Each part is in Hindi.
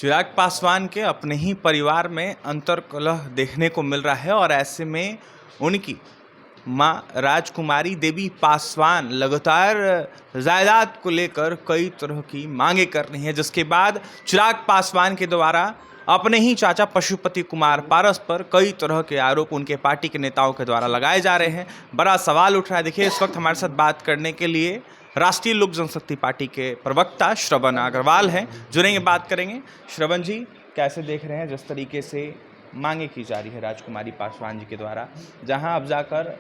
चिराग पासवान के अपने ही परिवार में अंतर्कलह देखने को मिल रहा है और ऐसे में उनकी मां राजकुमारी देवी पासवान लगातार जायदाद को लेकर कई तरह की मांगे कर रही हैं, जिसके बाद चिराग पासवान के द्वारा अपने ही चाचा पशुपति कुमार पारस पर कई तरह के आरोप उनके पार्टी के नेताओं के द्वारा लगाए जा रहे हैं। बड़ा सवाल उठ रहा है। देखिए, इस वक्त हमारे साथ बात करने के लिए राष्ट्रीय लोक जनशक्ति पार्टी के प्रवक्ता श्रवण अग्रवाल हैं, जुड़ेंगे, बात करेंगे। श्रवण जी, कैसे देख रहे हैं जिस तरीके से मांगे की जा रही है राजकुमारी पासवान जी के द्वारा, जहां अब जाकर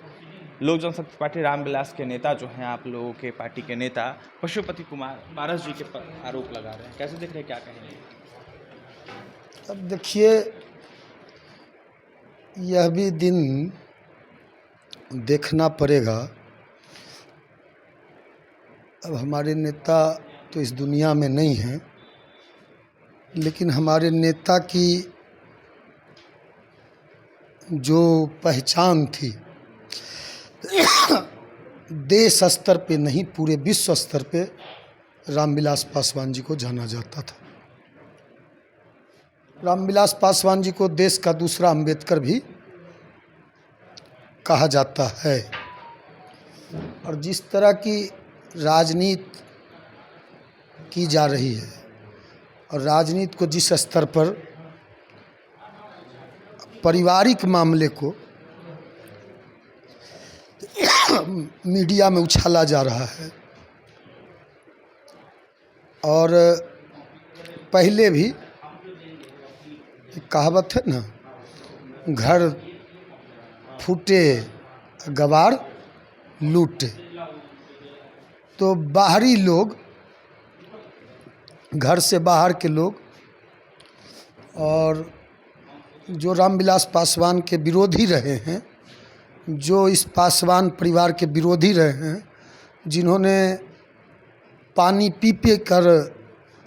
लोक जनशक्ति पार्टी रामविलास के नेता जो हैं, आप लोगों के पार्टी के नेता पशुपति कुमार पारस जी के आरोप लगा रहे हैं, कैसे देख रहे हैं, क्या कहेंगे? अब देखिए, यह भी दिन देखना पड़ेगा। अब हमारे नेता तो इस दुनिया में नहीं हैं, लेकिन हमारे नेता की जो पहचान थी देश स्तर पे नहीं, पूरे विश्व स्तर पे रामविलास पासवान जी को जाना जाता था। रामविलास पासवान जी को देश का दूसरा अंबेडकर भी कहा जाता है। और जिस तरह की राजनीति की जा रही है और राजनीति को जिस स्तर पर पारिवारिक मामले को मीडिया में उछाला जा रहा है, और पहले भी कहावत है ना, घर फूटे गवार लूटे। तो बाहरी लोग, घर से बाहर के लोग, और जो रामविलास पासवान के विरोधी रहे हैं, जो इस पासवान परिवार के विरोधी रहे हैं, जिन्होंने पानी पी पी कर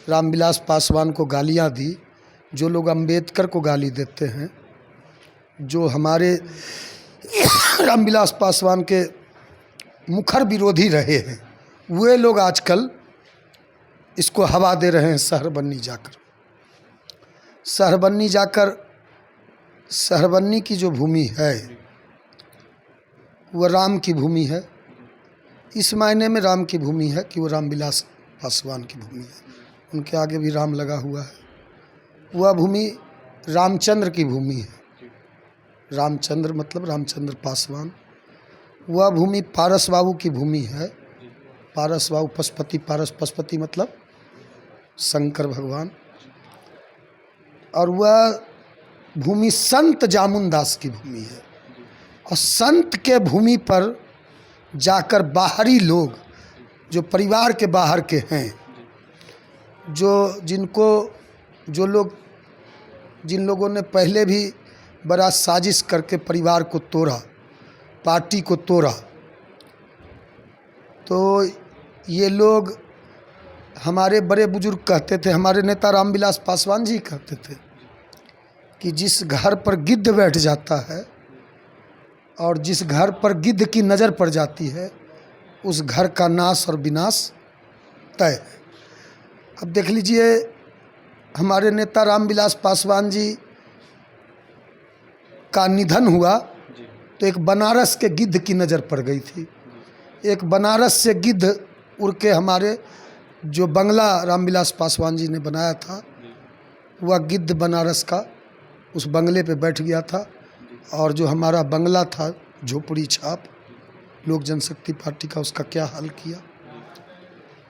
रामविलास पासवान को गालियां दी, जो लोग अंबेडकर को गाली देते हैं, जो हमारे रामविलास पासवान के मुखर विरोधी रहे हैं, वे लोग आजकल इसको हवा दे रहे हैं। शहरबन्नी की जो भूमि है वह राम की भूमि है। इस मायने में राम की भूमि है कि वो रामविलास पासवान की भूमि है। उनके आगे भी राम लगा हुआ है। वह भूमि रामचंद्र की भूमि है। रामचंद्र मतलब रामचंद्र पासवान। वह भूमि पारस बाबू की भूमि है। पारस बाबू पशुपति, पारस पशुपति मतलब शंकर भगवान। और वह भूमि संत जामुनदास की भूमि है। और संत के भूमि पर जाकर बाहरी लोग, जो परिवार के बाहर के हैं, जिन लोगों ने पहले भी बड़ा साजिश करके परिवार को तोड़ा, पार्टी को तोड़ा, तो ये लोग, हमारे बड़े बुजुर्ग कहते थे, हमारे नेता रामविलास पासवान जी कहते थे कि जिस घर पर गिद्ध बैठ जाता है और जिस घर पर गिद्ध की नज़र पड़ जाती है, उस घर का नाश और विनाश तय है। अब देख लीजिए, हमारे नेता रामविलास पासवान जी का निधन हुआ तो एक बनारस के गिद्ध की नज़र पड़ गई थी। एक बनारस से गिद्ध उड़ के हमारे जो बंगला रामविलास पासवान जी ने बनाया था, वह गिद्ध बनारस का उस बंगले पे बैठ गया था। और जो हमारा बंगला था झोपड़ी छाप, लोक जनशक्ति पार्टी का, उसका क्या हाल किया।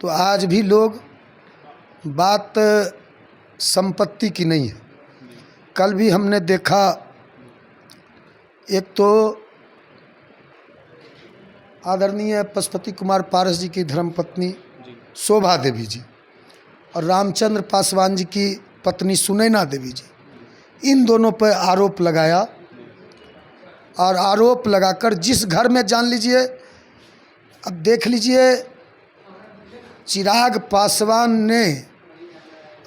तो आज भी लोग, बात संपत्ति की नहीं है। कल भी हमने देखा, एक तो आदरणीय पशुपति कुमार पारस जी की धर्मपत्नी शोभा देवी जी और रामचंद्र पासवान जी की पत्नी सुनैना देवी जी, इन दोनों पर आरोप लगाया। और आरोप लगाकर जिस घर में, जान लीजिए, अब देख लीजिए, चिराग पासवान ने,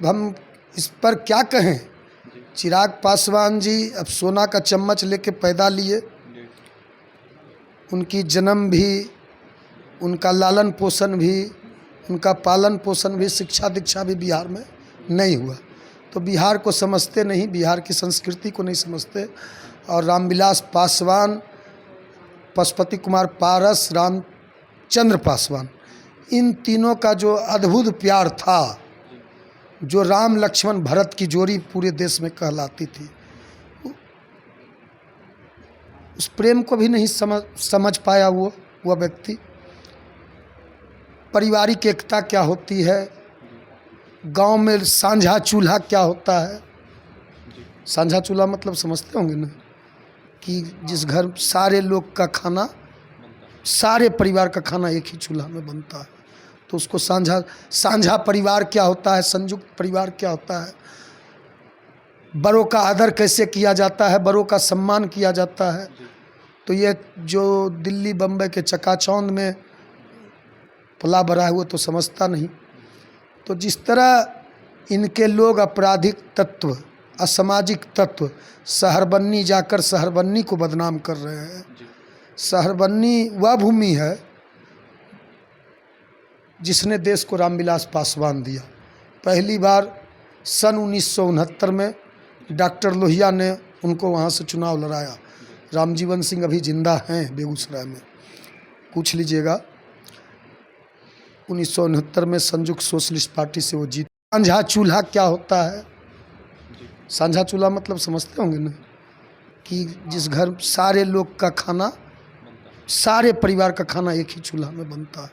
हम इस पर क्या कहें, चिराग पासवान जी अब सोना का चम्मच लेके पैदा लिए। उनकी जन्म भी, उनका लालन पोषण भी, उनका पालन पोषण भी, शिक्षा दीक्षा भी बिहार में नहीं हुआ। तो बिहार को समझते नहीं, बिहार की संस्कृति को नहीं समझते। और रामविलास पासवान, पशुपति कुमार पारस, रामचंद्र पासवान, इन तीनों का जो अद्भुत प्यार था, जो राम लक्ष्मण भरत की जोड़ी पूरे देश में कहलाती थी, उस प्रेम को भी नहीं समझ पाया वो व्यक्ति। पारिवारिक एकता क्या होती है, गांव में सांझा चूल्हा क्या होता है। सांझा चूल्हा मतलब समझते होंगे ना, कि जिस घर सारे लोग का खाना, सारे परिवार का खाना एक ही चूल्हा में बनता है, तो उसको सांझा परिवार क्या होता है, संयुक्त परिवार क्या होता है, बड़ों का आदर कैसे किया जाता है, बड़ों का सम्मान किया जाता है। तो ये जो दिल्ली बम्बई के चकाचौंध में पला बड़ा हुआ तो समझता नहीं। तो जिस तरह इनके लोग आपराधिक तत्व, असामाजिक तत्व शहरबन्नी जाकर शहरबन्नी को बदनाम कर रहे हैं। शहरबन्नी वह भूमि है जिसने देश को रामविलास पासवान दिया। पहली बार सन 1969 में डॉक्टर लोहिया ने उनको वहाँ से चुनाव लड़ाया। रामजीवन सिंह अभी जिंदा हैं बेगूसराय में, पूछ लीजिएगा। 1969 में संयुक्त सोशलिस्ट पार्टी से वो जीत। सांझा चूल्हा क्या होता है, सांझा चूल्हा मतलब समझते होंगे ना, कि जिस घर सारे लोग का खाना, सारे परिवार का खाना एक ही चूल्हा में बनता है,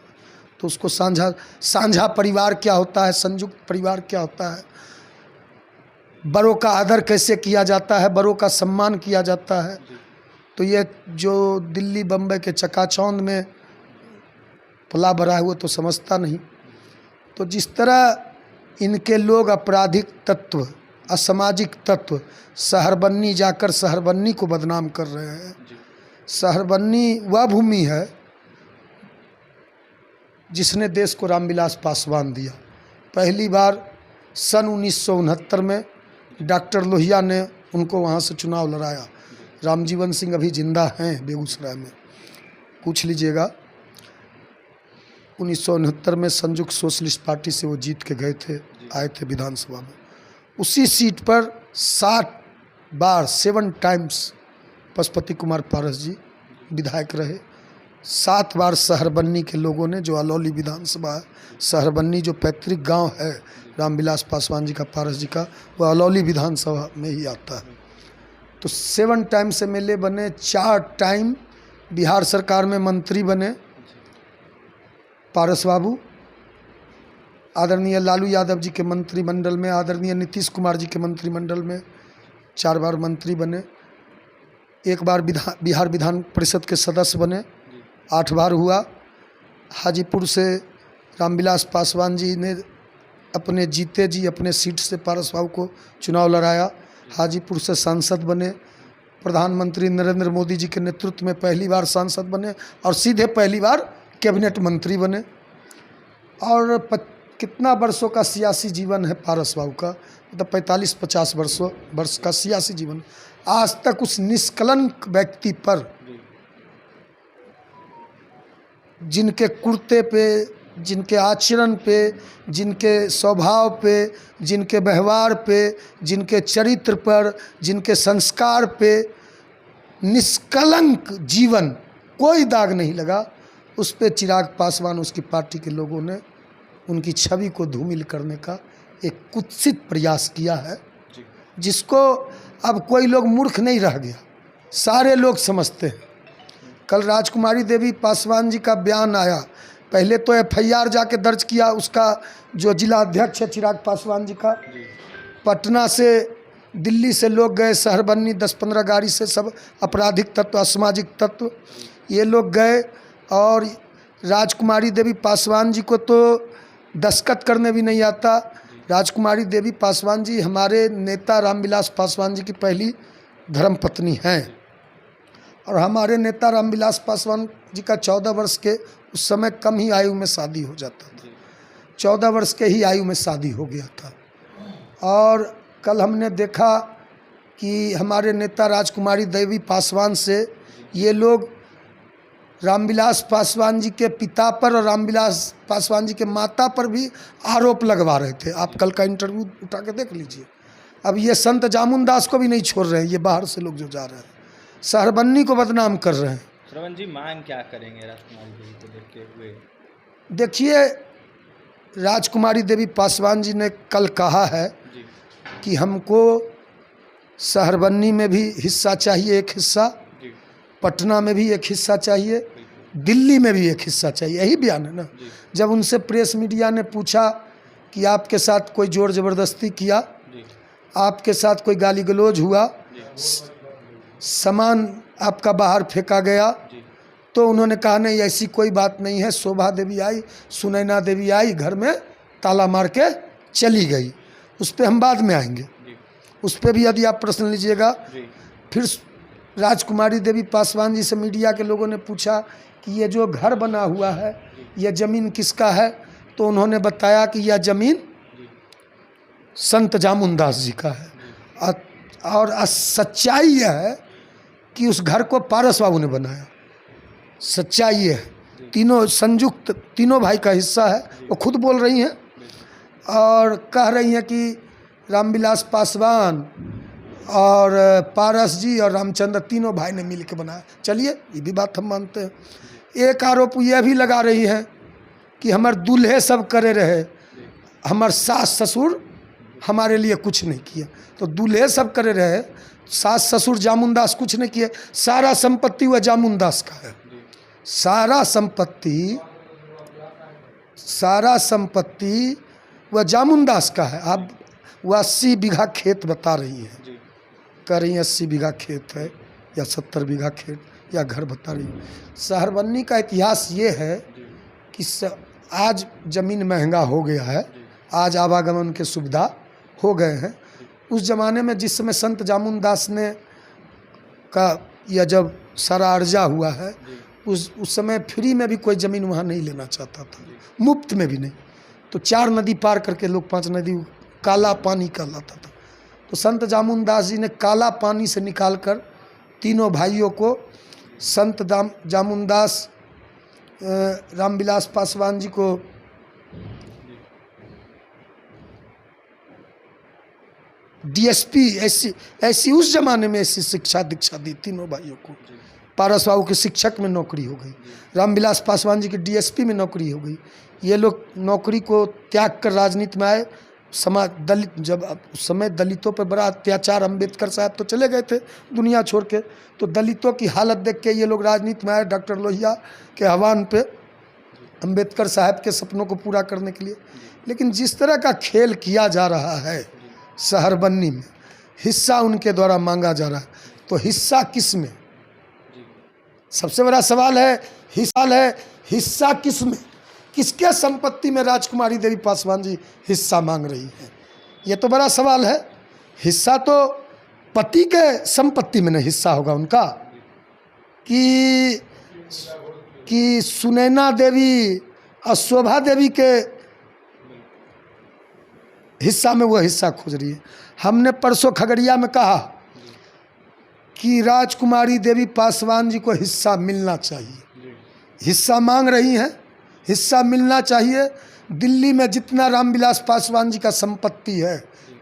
तो उसको सांझा परिवार क्या होता है, संयुक्त परिवार क्या होता है, बड़ों का आदर कैसे किया जाता है, बड़ों का सम्मान किया जाता है। तो ये जो दिल्ली बम्बई के चकाचौंध में पला बड़ा हुआ तो समझता नहीं। तो जिस तरह इनके लोग आपराधिक तत्व, असामाजिक तत्व शहरबन्नी जाकर शहरबन्नी को बदनाम कर रहे हैं। शहरबन्नी वह भूमि है जिसने देश को रामविलास पासवान दिया। पहली बार सन 1969 में डॉक्टर लोहिया ने उनको वहाँ से चुनाव लड़ाया। रामजीवन सिंह अभी जिंदा हैं बेगूसराय में, पूछ लीजिएगा। 1969 में संयुक्त सोशलिस्ट पार्टी से वो जीत के गए थे, आए थे विधानसभा में। उसी सीट पर 7 बार 7 टाइम्स पशुपति कुमार पारस जी विधायक रहे। 7 बार शहरबन्नी के लोगों ने, जो अलौली विधानसभा है, शहरबन्नी जो पैतृक गांव है रामविलास पासवान जी का, पारस जी का, वह अलौली विधानसभा में ही आता है। तो 7 टाइम से एमएलए बने, 4 टाइम बिहार सरकार में मंत्री बने पारस बाबू। आदरणीय लालू यादव जी के मंत्रिमंडल में, आदरणीय नीतीश कुमार जी के मंत्रिमंडल में 4 बार मंत्री बने। 1 बार बिहार विधान परिषद के सदस्य बने, 8 बार हुआ। हाजीपुर से रामविलास पासवान जी ने अपने जीते जी अपने सीट से पारस बाबू को चुनाव लड़ाया। हाजीपुर से सांसद बने, प्रधानमंत्री नरेंद्र मोदी जी के नेतृत्व में पहली बार सांसद बने और सीधे पहली बार कैबिनेट मंत्री बने। और कितना वर्षों का सियासी जीवन है पारस बाबू का, मतलब 45-50 वर्ष का सियासी जीवन। आज तक उस निष्कलंक व्यक्ति पर, जिनके कुर्ते पे, जिनके आचरण पे, जिनके स्वभाव पे, जिनके व्यवहार पे, जिनके चरित्र पर, जिनके संस्कार पे निष्कलंक जीवन, कोई दाग नहीं लगा, उस पे चिराग पासवान, उसकी पार्टी के लोगों ने उनकी छवि को धूमिल करने का एक कुत्सित प्रयास किया है, जिसको अब कोई लोग मूर्ख नहीं रह गया, सारे लोग समझते हैं। कल राजकुमारी देवी पासवान जी का बयान आया, पहले तो एफआईआर जाके दर्ज किया उसका जो जिला अध्यक्ष है चिराग पासवान जी का। पटना से, दिल्ली से लोग गए, शहरबन्नी 10-15 गाड़ी से, सब आपराधिक तत्व, असामाजिक तत्व, ये लोग गए। और राजकुमारी देवी पासवान जी को तो दस्तखत करने भी नहीं आता। राजकुमारी देवी पासवान जी हमारे नेता रामविलास पासवान जी की पहली धर्मपत्नी हैं। और हमारे नेता रामविलास पासवान जी का 14 वर्ष के उस समय कम ही आयु में शादी हो जाता था, 14 वर्ष के ही आयु में शादी हो गया था। और कल हमने देखा कि हमारे नेता राजकुमारी देवी पासवान से ये लोग रामविलास पासवान जी के पिता पर और रामविलास पासवान जी के माता पर भी आरोप लगवा रहे थे। आप कल का इंटरव्यू उठा के देख लीजिए। अब ये संत जामुनदास को भी नहीं छोड़ रहे हैं, ये बाहर से लोग जो जा रहे हैं सहरबन्नी को बदनाम कर रहे हैं। श्रवण जी, मांग क्या करेंगे राजकुमारी देवी को लेते हुए? देखिए, राजकुमारी देवी पासवान जी ने कल कहा है जी कि हमको सहरबन्नी में भी हिस्सा चाहिए, एक हिस्सा जी पटना में भी एक हिस्सा चाहिए, दिल्ली में भी एक हिस्सा चाहिए, यही बयान है ना। जी जब उनसे प्रेस मीडिया ने पूछा कि आपके साथ कोई जोर ज़बरदस्ती किया, जी आपके साथ कोई गाली गलौज हुआ, जी सामान आपका बाहर फेंका गया, जी तो उन्होंने कहा नहीं ऐसी कोई बात नहीं है, शोभा देवी आई, सुनैना देवी आई, घर में ताला मार के चली गई। उस पर हम बाद में आएंगे, जी उस पर भी यदि आप प्रश्न लीजिएगा। जी फिर राजकुमारी देवी पासवान जी से मीडिया के लोगों ने पूछा कि ये जो घर बना हुआ है, यह ज़मीन किसका है, तो उन्होंने बताया कि यह ज़मीन संत जामुनदास जी का है। और सच्चाई यह है कि उस घर को पारस बाबू ने बनाया, सच्चाई ये है। तीनों संयुक्त, तीनों भाई का हिस्सा है, वो खुद बोल रही हैं और कह रही हैं कि रामविलास पासवान और पारस जी और रामचंद्र तीनों भाई ने मिल के बनाया। चलिए, ये भी बात हम मानते हैं। एक आरोप यह भी लगा रही है कि हमारे दूल्हे सब करे रहे, हमारे सास ससुर हमारे लिए कुछ नहीं किए। तो दूल्हे सब करे रहे, सास ससुर जामुनदास कुछ नहीं किए, सारा संपत्ति वह जामुनदास का है, सारा संपत्ति वह जामुनदास का है। अब वह 80 बीघा खेत बता रही हैं, कह रही हैं 80 बीघा खेत है या 70 बीघा खेत या घर बता रही है। सहरबन्नी का इतिहास ये है कि आज ज़मीन महंगा हो गया है, आज आवागमन के सुविधा हो गए हैं। उस ज़माने में जिस समय संत जामुनदास ने का यह जब सारा अर्जा हुआ है, उस समय फ्री में भी कोई ज़मीन वहाँ नहीं लेना चाहता था, मुफ्त में भी नहीं। तो 4 नदी पार करके लोग 5 नदी काला पानी कहलाता था। तो संत जामुनदास जी ने काला पानी से निकालकर तीनों भाइयों को संत जामुनदास रामविलास पासवान जी को डीएसपी ऐसी उस जमाने में ऐसी शिक्षा दीक्षा दी तीनों भाइयों को। पारस बाबू के शिक्षक में नौकरी हो गई, रामविलास पासवान जी की डीएसपी में नौकरी हो गई। ये लोग नौकरी को त्याग कर राजनीति में आए। समाज दलित, जब उस समय दलितों पर बड़ा अत्याचार, अम्बेडकर साहब तो चले गए थे दुनिया छोड़ के, तो दलितों की हालत देख के ये लोग राजनीति में आए डॉक्टर लोहिया के आह्वान पे, अम्बेडकर साहब के सपनों को पूरा करने के लिए। लेकिन जिस तरह का खेल किया जा रहा है सहरबन्नी में, हिस्सा उनके द्वारा मांगा जा रहा है, तो हिस्सा किस में? सबसे बड़ा सवाल है, हिस्सा किस में? किसके संपत्ति में राजकुमारी देवी पासवान जी हिस्सा मांग रही है? ये तो बड़ा सवाल है। हिस्सा तो पति के संपत्ति में नहीं हिस्सा होगा उनका, कि सुनैना देवी और शोभा देवी के हिस्सा में वो हिस्सा खोज रही है। हमने परसों खगड़िया में कहा कि राजकुमारी देवी पासवान जी को हिस्सा मिलना चाहिए, हिस्सा मांग रही हैं, हिस्सा मिलना चाहिए। दिल्ली में जितना रामविलास पासवान जी का संपत्ति है,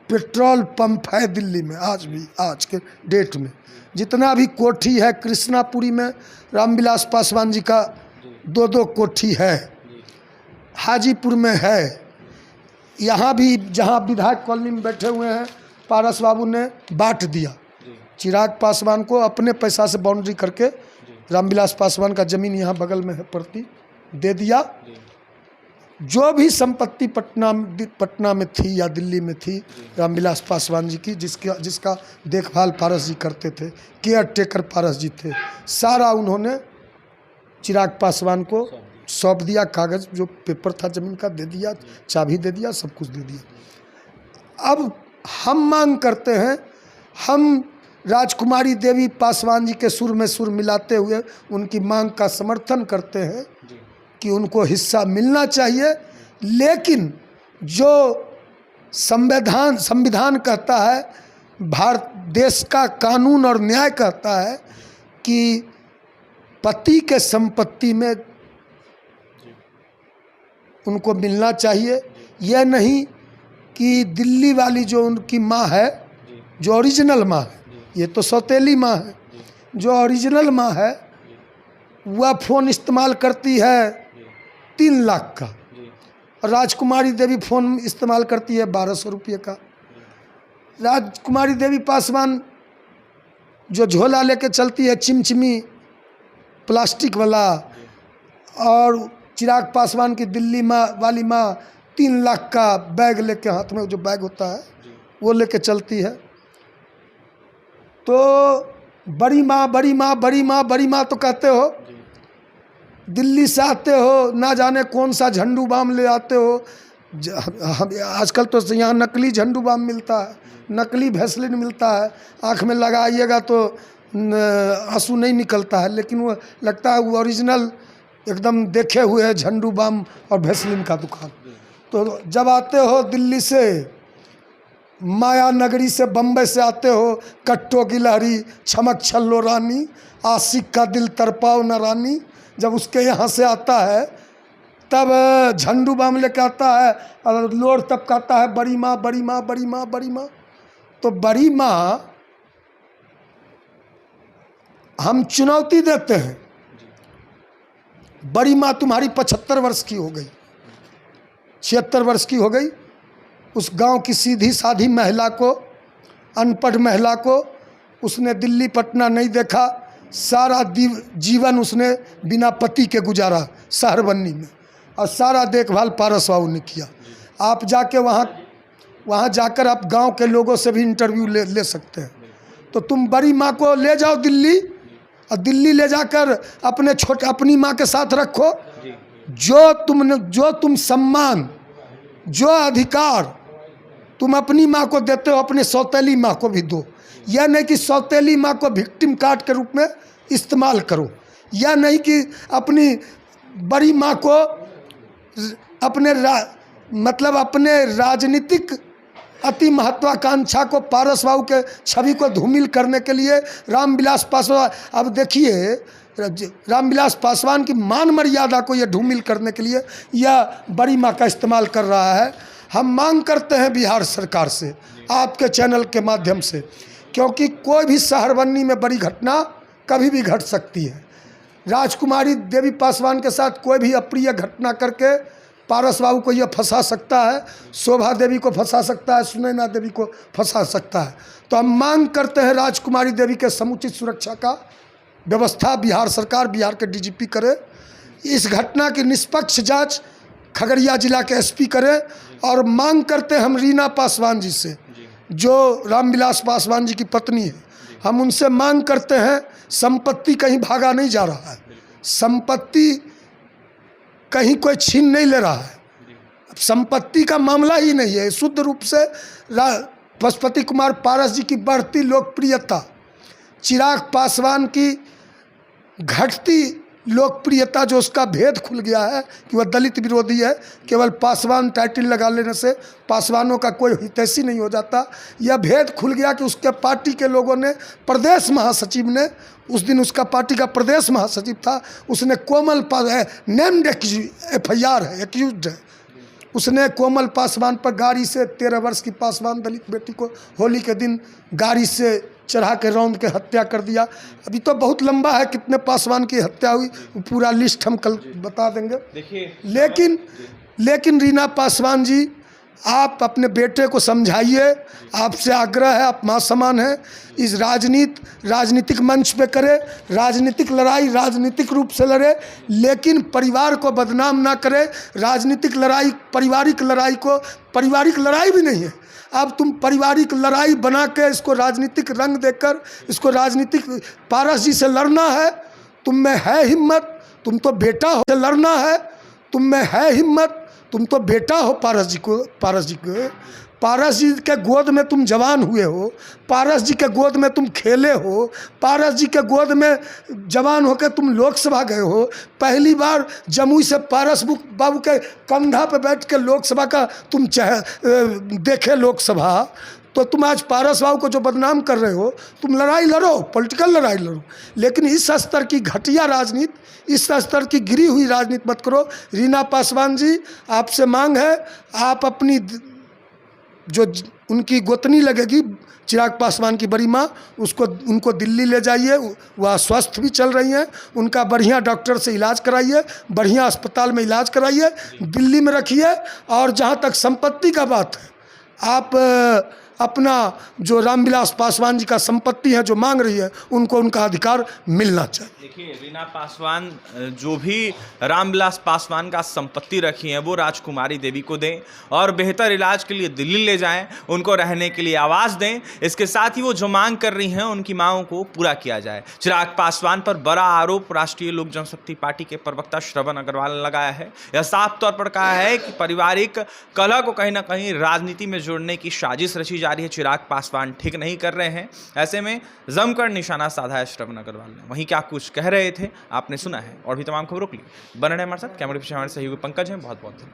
पेट्रोल पंप है दिल्ली में आज भी, आज के डेट में जितना भी कोठी है, कृष्णापुरी में रामविलास पासवान जी का 2-2 कोठी है, हाजीपुर में है, यहाँ भी जहाँ विधायक कॉलोनी में बैठे हुए हैं पारस बाबू ने बांट दिया। चिराग पासवान को अपने पैसा से बाउंड्री करके रामविलास पासवान का ज़मीन यहाँ बगल में है प्रति दे दिया। जो भी संपत्ति पटना में थी या दिल्ली में थी रामविलास पासवान जी की, जिसका देखभाल पारस जी करते थे, केयर टेकर पारस जी थे, सारा उन्होंने चिराग पासवान को सौंप दिया। कागज़ जो पेपर था ज़मीन का दे दिया, चाबी दे दिया, सब कुछ दे दिया। अब हम मांग करते हैं, हम राजकुमारी देवी पासवान जी के सुर में सुर मिलाते हुए उनकी मांग का समर्थन करते हैं कि उनको हिस्सा मिलना चाहिए। लेकिन जो संविधान कहता है, भारत देश का कानून और न्याय कहता है कि पति के संपत्ति में उनको मिलना चाहिए। यह नहीं कि दिल्ली वाली जो उनकी माँ है जो ओरिजिनल माँ है, ये तो सौतेली माँ है। जो ओरिजिनल माँ है वह फ़ोन इस्तेमाल करती है 3 लाख का, और राजकुमारी देवी फ़ोन इस्तेमाल करती है 1200 रुपये का। राजकुमारी देवी पासवान जो झोला लेके चलती है चिमचिमी प्लास्टिक वाला, और चिराग पासवान की दिल्ली माँ वाली माँ 3 लाख का बैग लेके, हाथ में जो बैग होता है वो लेके चलती है। तो बड़ी माँ बड़ी माँ बड़ी माँ बड़ी माँ तो कहते हो, दिल्ली से आते हो ना जाने कौन सा झंडू बाम ले आते हो। आजकल तो यहाँ नकली झंडू बाम मिलता है, नकली भैसलिन मिलता है, आँख में लगाइएगा तो आंसू नहीं निकलता है, लेकिन वो लगता है वो ओरिजिनल एकदम देखे हुए है झंडू बाम और भैसलिन का दुकान। तो जब आते हो दिल्ली से, माया नगरी से, बम्बई से आते हो, कट्टो की लहरी छमक छल्लो रानी, आशिक का दिल तरपाओ न रानी, जब उसके यहाँ से आता है तब झंडू बाम लेकर आता है और लोड तब कहता है बड़ी माँ बड़ी माँ बड़ी माँ बड़ी माँ। तो बड़ी माँ हम चुनौती देते हैं, बड़ी माँ तुम्हारी 75 वर्ष की हो गई, 76 वर्ष की हो गई। उस गांव की सीधी साधी महिला को, अनपढ़ महिला को, उसने दिल्ली पटना नहीं देखा, सारा जीवन उसने बिना पति के गुजारा शहर बननी में, और सारा देखभाल पारस बाबू ने किया। आप जाके वहाँ जाकर आप गांव के लोगों से भी इंटरव्यू ले सकते हैं। तो तुम बड़ी माँ को ले जाओ दिल्ली, और दिल्ली ले जाकर अपनी माँ के साथ रखो। जो तुम सम्मान, जो अधिकार तुम अपनी माँ को देते हो, अपने सौतेली माँ को भी दो। यह नहीं कि सौतेली माँ को विक्टिम कार्ड के रूप में इस्तेमाल करो, या नहीं कि अपनी बड़ी माँ को अपने राजनीतिक अति महत्वाकांक्षा को, पारस बाबू के छवि को धूमिल करने के लिए रामविलास पासवान, अब देखिए रामविलास पासवान की मान मर्यादा को यह धूमिल करने के लिए यह बड़ी माँ का इस्तेमाल कर रहा है। हम मांग करते हैं बिहार सरकार से, आपके चैनल के माध्यम से, क्योंकि कोई भी शहर बनने में बड़ी घटना कभी भी घट सकती है। राजकुमारी देवी पासवान के साथ कोई भी अप्रिय घटना करके पारस बाबू को यह फंसा सकता है, शोभा देवी को फंसा सकता है, सुनैना देवी को फंसा सकता है। तो हम मांग करते हैं राजकुमारी देवी के समुचित सुरक्षा का व्यवस्था बिहार सरकार, बिहार के डीजीपी करे। इस घटना की निष्पक्ष जांच खगड़िया जिला के एसपी करे। और मांग करते हैं हम रीना पासवान जी से, जो रामविलास पासवान जी की पत्नी है, हम उनसे मांग करते हैं, संपत्ति कहीं भागा नहीं जा रहा है, संपत्ति कहीं कोई छीन नहीं ले रहा है, संपत्ति का मामला ही नहीं है। शुद्ध रूप से पशुपति कुमार पारस जी की बढ़ती लोकप्रियता, चिराग पासवान की घटती लोकप्रियता, जो उसका भेद खुल गया है कि वह दलित विरोधी है, केवल पासवान टाइटल लगा लेने से पासवानों का कोई हितैषी नहीं हो जाता। यह भेद खुल गया कि उसके पार्टी के लोगों ने, प्रदेश महासचिव ने, उस दिन उसका पार्टी का प्रदेश महासचिव था, उसने कोमल नेम्ड FIR है, एक्यूज्ड है, उसने कोमल पासवान पर गाड़ी से 13 वर्ष की पासवान दलित बेटी को होली के दिन गाड़ी से चढ़ा के रौंद के हत्या कर दिया। अभी तो बहुत लंबा है कितने पासवान की हत्या हुई, पूरा लिस्ट हम कल बता देंगे। लेकिन रीना पासवान जी, आप अपने बेटे को समझाइए, आपसे आग्रह है, आप माँ समान हैं। इस राजनीतिक मंच पे करे, राजनीतिक लड़ाई राजनीतिक रूप से लड़े, लेकिन परिवार को बदनाम ना करे। राजनीतिक लड़ाई पारिवारिक लड़ाई को, पारिवारिक लड़ाई भी नहीं है, अब तुम पारिवारिक लड़ाई बना के इसको राजनीतिक रंग देकर इसको राजनीतिक, पारस जी से लड़ना है, तुम में है हिम्मत, तुम तो बेटा हो, लड़ना है, तुम में है हिम्मत, तुम तो बेटा हो पारस जी के, पारस जी के गोद में तुम जवान हुए हो, पारस जी के गोद में तुम खेले हो, पारस जी के गोद में जवान होकर तुम लोकसभा गए हो। पहली बार जमुई से पारस बाबू के कंधा पे बैठ के लोकसभा का तुम देखे लोकसभा, तो तुम आज पारस बाबू को जो बदनाम कर रहे हो, तुम लड़ाई लड़ो, पॉलिटिकल लड़ाई लड़ो, लेकिन इस स्तर की घटिया राजनीति, इस स्तर की गिरी हुई राजनीति मत करो। रीना पासवान जी, आपसे मांग है, आप अपनी उनकी गोतनी लगेगी चिराग पासवान की बड़ी माँ, उनको दिल्ली ले जाइए, वह स्वस्थ भी चल रही हैं। उनका बढ़िया डॉक्टर से इलाज कराइए, बढ़िया अस्पताल में इलाज कराइए, दिल्ली में रखिए। और जहाँ तक संपत्ति का बात है, आप अपना जो रामविलास पासवान जी का संपत्ति है जो मांग रही है, उनको उनका अधिकार मिलना चाहिए। देखिए, रीना पासवान जो भी रामविलास पासवान का संपत्ति रखी है वो राजकुमारी देवी को दें और बेहतर इलाज के लिए दिल्ली ले जाएं, उनको रहने के लिए आवाज़ दें। इसके साथ ही वो जो मांग कर रही हैं उनकी मांगों को पूरा किया जाए। चिराग पासवान पर बड़ा आरोप राष्ट्रीय लोक जनशक्ति पार्टी के प्रवक्ता श्रवण अग्रवाल ने लगाया है। यह साफ तौर पर कहा है कि पारिवारिक कलह को कहीं ना कहीं राजनीति में जोड़ने की साजिश रची जा रही है। चिराग पासवान ठीक नहीं कर रहे हैं, ऐसे में जमकर निशाना साधा है श्रवण अग्रवाल ने। वहीं क्या कुछ कह रहे थे आपने सुना है। और भी तमाम खबरों के लिए बने रहें हमारे साथ। कैमरे पीछे हमारे सहयोगी पंकज हैं। बहुत बहुत धन्यवाद।